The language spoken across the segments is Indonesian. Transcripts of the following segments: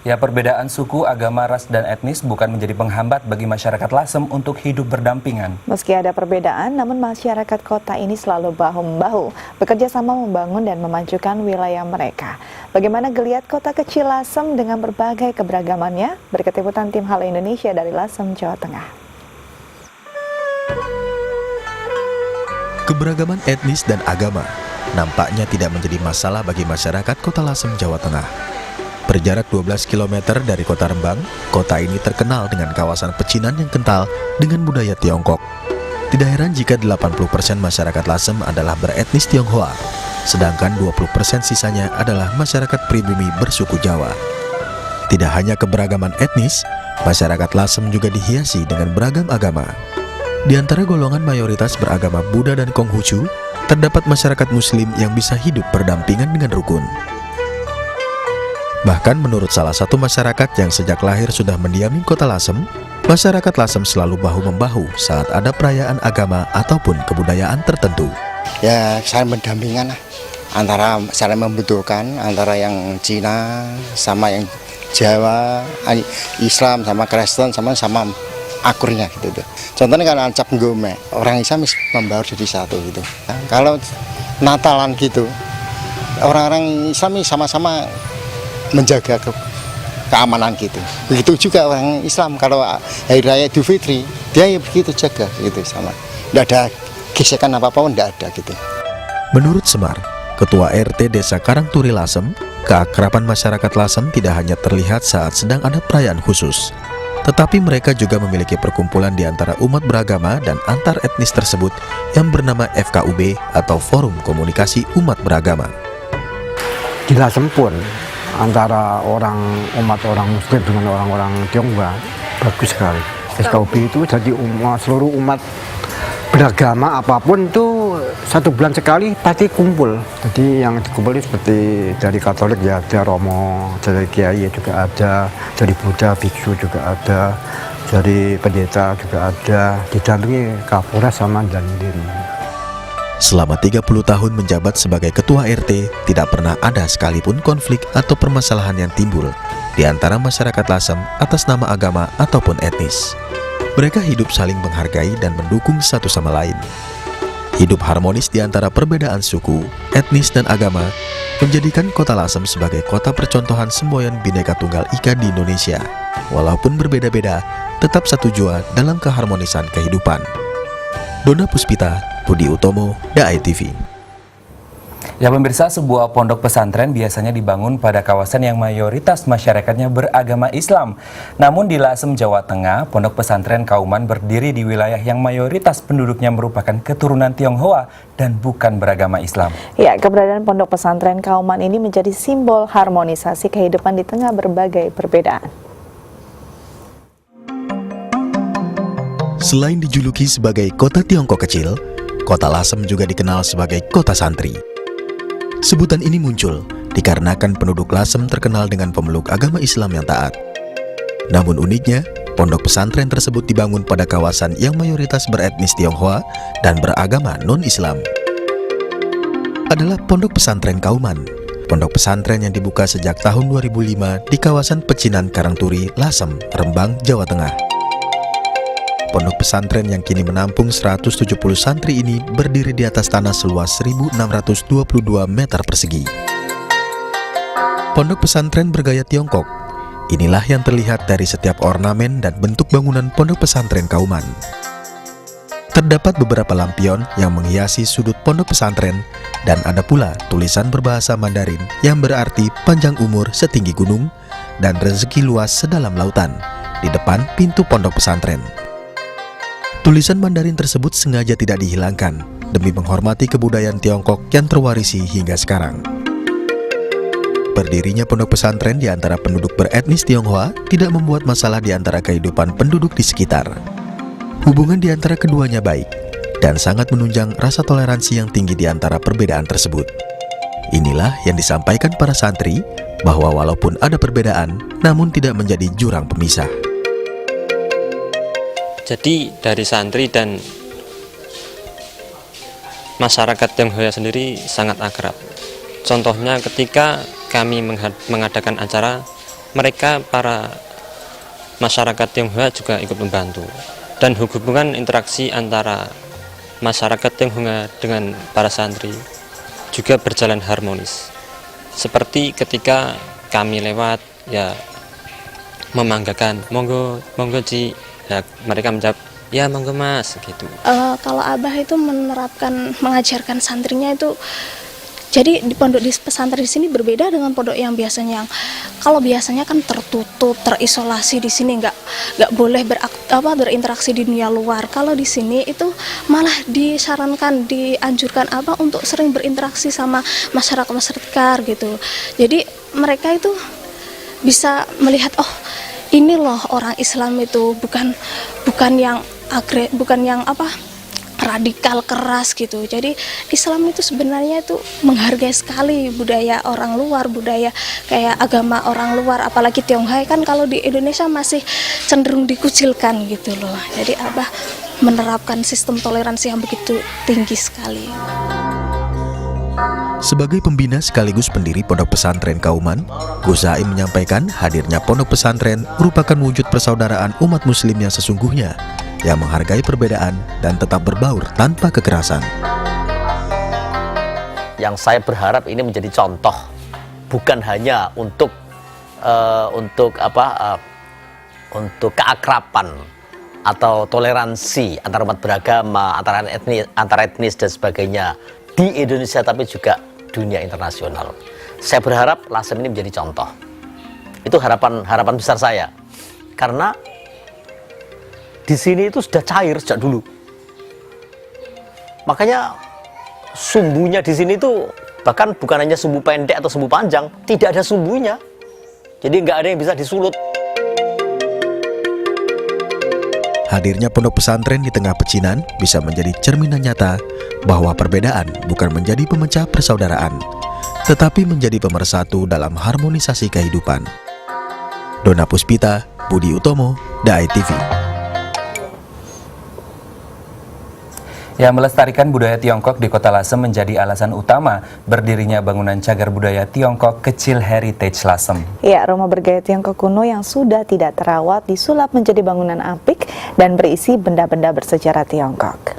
Ya, perbedaan suku, agama, ras, dan etnis bukan menjadi penghambat bagi masyarakat Lasem untuk hidup berdampingan. Meski ada perbedaan, namun masyarakat kota ini selalu bahu-membahu, bekerja sama membangun dan memajukan wilayah mereka. Bagaimana geliat kota kecil Lasem dengan berbagai keberagamannya? Berikut liputan tim Halo Indonesia dari Lasem, Jawa Tengah. Keberagaman etnis dan agama nampaknya tidak menjadi masalah bagi masyarakat kota Lasem, Jawa Tengah. Berjarak 12 km dari kota Rembang, kota ini terkenal dengan kawasan pecinan yang kental dengan budaya Tiongkok. Tidak heran jika 80% masyarakat Lasem adalah beretnis Tionghoa, sedangkan 20% sisanya adalah masyarakat pribumi bersuku Jawa. Tidak hanya keberagaman etnis, masyarakat Lasem juga dihiasi dengan beragam agama. Di antara golongan mayoritas beragama Buddha dan Konghucu, terdapat masyarakat Muslim yang bisa hidup berdampingan dengan rukun. Bahkan menurut salah satu masyarakat yang sejak lahir sudah mendiami kota Lasem, masyarakat Lasem selalu bahu-membahu saat ada perayaan agama ataupun kebudayaan tertentu. Ya, saling berdampingan lah, antara saling membutuhkan, antara yang Cina sama yang Jawa, Islam sama Kristen sama akurnya gitu. Contohnya kalau Ancap Ngome, orang Islam membaur jadi satu gitu. Nah, kalau Natalan gitu, orang-orang Islam sama-sama menjaga keamanan gitu. Begitu juga orang Islam kalau hari raya Idul Fitri, dia ya begitu jaga gitu sama. Tidak ada gesekan apa-apa, tidak ada gitu. Menurut Semar, Ketua RT Desa Karangturi Lasem, keakraban masyarakat Lasem tidak hanya terlihat saat sedang ada perayaan khusus, tetapi mereka juga memiliki perkumpulan di antara umat beragama dan antar etnis tersebut yang bernama FKUB atau Forum Komunikasi Umat Beragama. Di Lasem pun antara umat orang Muslim dengan orang-orang Tionghoa bagus sekali. FKUB itu jadi seluruh umat beragama apapun itu 1 bulan sekali pasti kumpul. Jadi yang dikumpulin seperti dari Katolik ya ada Romo, dari Kiai juga ada, dari Buddha biksu juga ada, dari pendeta juga ada, didampingi Kapolres sama Dandim. Selama 30 tahun menjabat sebagai ketua RT, tidak pernah ada sekalipun konflik atau permasalahan yang timbul di antara masyarakat Lasem atas nama agama ataupun etnis. Mereka hidup saling menghargai dan mendukung satu sama lain. Hidup harmonis di antara perbedaan suku, etnis, dan agama menjadikan kota Lasem sebagai kota percontohan semboyan Bhinneka Tunggal Ika di Indonesia. Walaupun berbeda-beda, tetap satu jua dalam keharmonisan kehidupan. Donna Puspita, Budi Utomo, DAI TV. Ya pemirsa, sebuah pondok pesantren biasanya dibangun pada kawasan yang mayoritas masyarakatnya beragama Islam. Namun di Lasem, Jawa Tengah, pondok pesantren Kauman berdiri di wilayah yang mayoritas penduduknya merupakan keturunan Tionghoa dan bukan beragama Islam. Ya, keberadaan pondok pesantren Kauman ini menjadi simbol harmonisasi kehidupan di tengah berbagai perbedaan. Selain dijuluki sebagai kota Tiongkok kecil, kota Lasem juga dikenal sebagai kota santri. Sebutan ini muncul dikarenakan penduduk Lasem terkenal dengan pemeluk agama Islam yang taat. Namun uniknya, pondok pesantren tersebut dibangun pada kawasan yang mayoritas beretnis Tionghoa dan beragama non-Islam. Adalah pondok pesantren Kauman, pondok pesantren yang dibuka sejak tahun 2005 di kawasan Pecinan Karangturi, Lasem, Rembang, Jawa Tengah. Pondok pesantren yang kini menampung 170 santri ini berdiri di atas tanah seluas 1.622 meter persegi. Pondok pesantren bergaya Tiongkok. Inilah yang terlihat dari setiap ornamen dan bentuk bangunan pondok pesantren Kauman. Terdapat beberapa lampion yang menghiasi sudut pondok pesantren dan ada pula tulisan berbahasa Mandarin yang berarti panjang umur setinggi gunung dan rezeki luas sedalam lautan di depan pintu pondok pesantren. Tulisan Mandarin tersebut sengaja tidak dihilangkan demi menghormati kebudayaan Tiongkok yang terwarisi hingga sekarang. Berdirinya pondok pesantren di antara penduduk beretnis Tionghoa tidak membuat masalah di antara kehidupan penduduk di sekitar. Hubungan di antara keduanya baik dan sangat menunjang rasa toleransi yang tinggi di antara perbedaan tersebut. Inilah yang disampaikan para santri bahwa walaupun ada perbedaan, namun tidak menjadi jurang pemisah. Jadi dari santri dan masyarakat Tionghoa sendiri sangat akrab. Contohnya ketika kami mengadakan acara mereka para masyarakat Tionghoa juga ikut membantu, dan hubungan interaksi antara masyarakat Tionghoa dengan para santri juga berjalan harmonis. Seperti ketika kami lewat, ya memanggakan, monggo monggo Ci, ya mereka menjawab ya monggo Mas gitu. Kalau Abah itu mengajarkan santrinya itu, jadi di pondok di pesantren di sini berbeda dengan pondok yang biasanya. Kalau biasanya kan tertutup, terisolasi di sini, nggak boleh berinteraksi di dunia luar. Kalau di sini itu malah dianjurkan untuk sering berinteraksi sama masyarakat sekitar gitu. Jadi mereka itu bisa melihat, oh ini loh orang Islam itu bukan yang radikal keras gitu. Jadi Islam itu sebenarnya itu menghargai sekali budaya orang luar, budaya kayak agama orang luar, apalagi Tionghoa kan kalau di Indonesia masih cenderung dikucilkan gitu loh. Jadi Abah menerapkan sistem toleransi yang begitu tinggi sekali. Sebagai pembina sekaligus pendiri Pondok Pesantren Kauman, Gus Zaim menyampaikan hadirnya Pondok Pesantren merupakan wujud persaudaraan umat muslim yang sesungguhnya, yang menghargai perbedaan dan tetap berbaur tanpa kekerasan. Yang saya berharap ini menjadi contoh, bukan hanya untuk keakraban atau toleransi antar umat beragama, antar etnis dan sebagainya di Indonesia, tapi juga dunia internasional. Saya berharap LASEM ini menjadi contoh. Itu harapan besar saya, karena di sini itu sudah cair sejak dulu. Makanya sumbunya di sini itu bahkan bukan hanya sumbu pendek atau sumbu panjang, tidak ada sumbunya. Jadi nggak ada yang bisa disulut. Hadirnya pondok pesantren di tengah pecinan bisa menjadi cerminan nyata bahwa perbedaan bukan menjadi pemecah persaudaraan, tetapi menjadi pemersatu dalam harmonisasi kehidupan. Dona Puspita, Budi Utomo, Dai TV. Yang melestarikan budaya Tiongkok di Kota Lasem menjadi alasan utama berdirinya bangunan cagar budaya Tiongkok Kecil Heritage Lasem. Ya, rumah bergaya Tiongkok kuno yang sudah tidak terawat disulap menjadi bangunan apik dan berisi benda-benda bersejarah Tiongkok.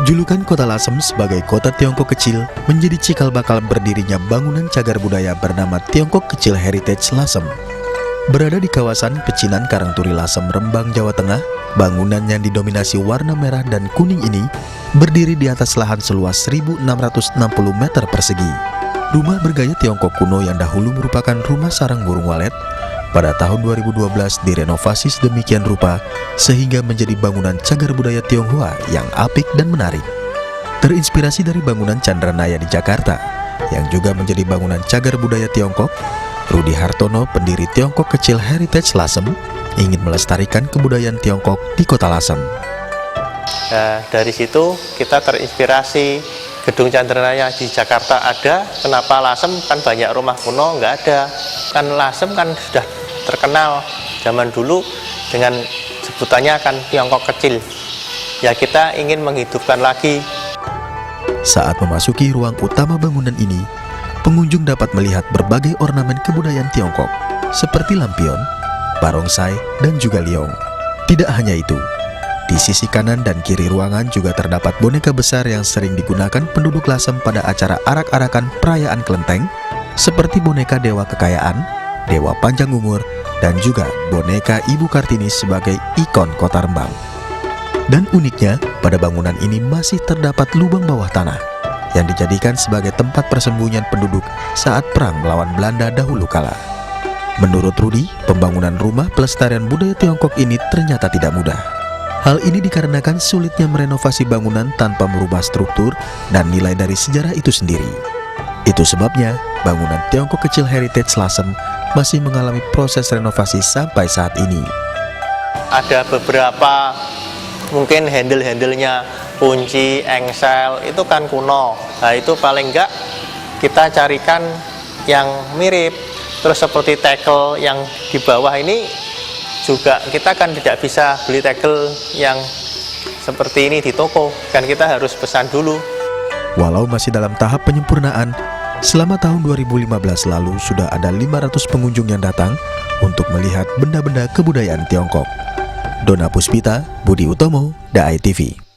Julukan Kota Lasem sebagai kota Tiongkok kecil menjadi cikal bakal berdirinya bangunan cagar budaya bernama Tiongkok Kecil Heritage Lasem. Berada di kawasan pecinan Karangturi Lasem, Rembang, Jawa Tengah, bangunan yang didominasi warna merah dan kuning ini berdiri di atas lahan seluas 1.660 meter persegi. Rumah bergaya Tiongkok kuno yang dahulu merupakan rumah sarang burung walet, pada tahun 2012 direnovasi sedemikian rupa sehingga menjadi bangunan cagar budaya Tionghoa yang apik dan menarik. Terinspirasi dari bangunan Chandranaya di Jakarta, yang juga menjadi bangunan cagar budaya Tiongkok, Rudi Hartono, pendiri Tiongkok Kecil Heritage Lasem, ingin melestarikan kebudayaan Tiongkok di Kota Lasem. Nah, dari situ kita terinspirasi. Gedung Chandranaya di Jakarta ada, kenapa Lasem kan banyak rumah kuno nggak ada? Kan Lasem kan sudah terkenal zaman dulu dengan sebutannya kan Tiongkok Kecil. Ya kita ingin menghidupkan lagi. Saat memasuki ruang utama bangunan ini, pengunjung dapat melihat berbagai ornamen kebudayaan Tiongkok seperti lampion, barongsai, dan juga liong. Tidak hanya itu, di sisi kanan dan kiri ruangan juga terdapat boneka besar yang sering digunakan penduduk Lasem pada acara arak-arakan perayaan kelenteng, seperti boneka Dewa Kekayaan, Dewa Panjang Umur, dan juga boneka Ibu Kartini sebagai ikon kota Rembang. Dan uniknya, pada bangunan ini masih terdapat lubang bawah tanah yang dijadikan sebagai tempat persembunyian penduduk saat perang melawan Belanda dahulu kala. Menurut Rudi, pembangunan rumah pelestarian budaya Tiongkok ini ternyata tidak mudah. Hal ini dikarenakan sulitnya merenovasi bangunan tanpa merubah struktur dan nilai dari sejarah itu sendiri. Itu sebabnya bangunan Tiongkok Kecil Heritage Lasem masih mengalami proses renovasi sampai saat ini. Ada beberapa mungkin handle-handlenya, kunci, engsel, itu kan kuno. Nah itu paling enggak kita carikan yang mirip. Terus seperti tegel yang di bawah ini juga kita kan tidak bisa beli tegel yang seperti ini di toko, kan kita harus pesan dulu. Walau masih dalam tahap penyempurnaan, Selama tahun 2015 lalu sudah ada 500 pengunjung yang datang untuk melihat benda-benda kebudayaan Tiongkok. Dona Puspita, Budi Utomo, Daai TV.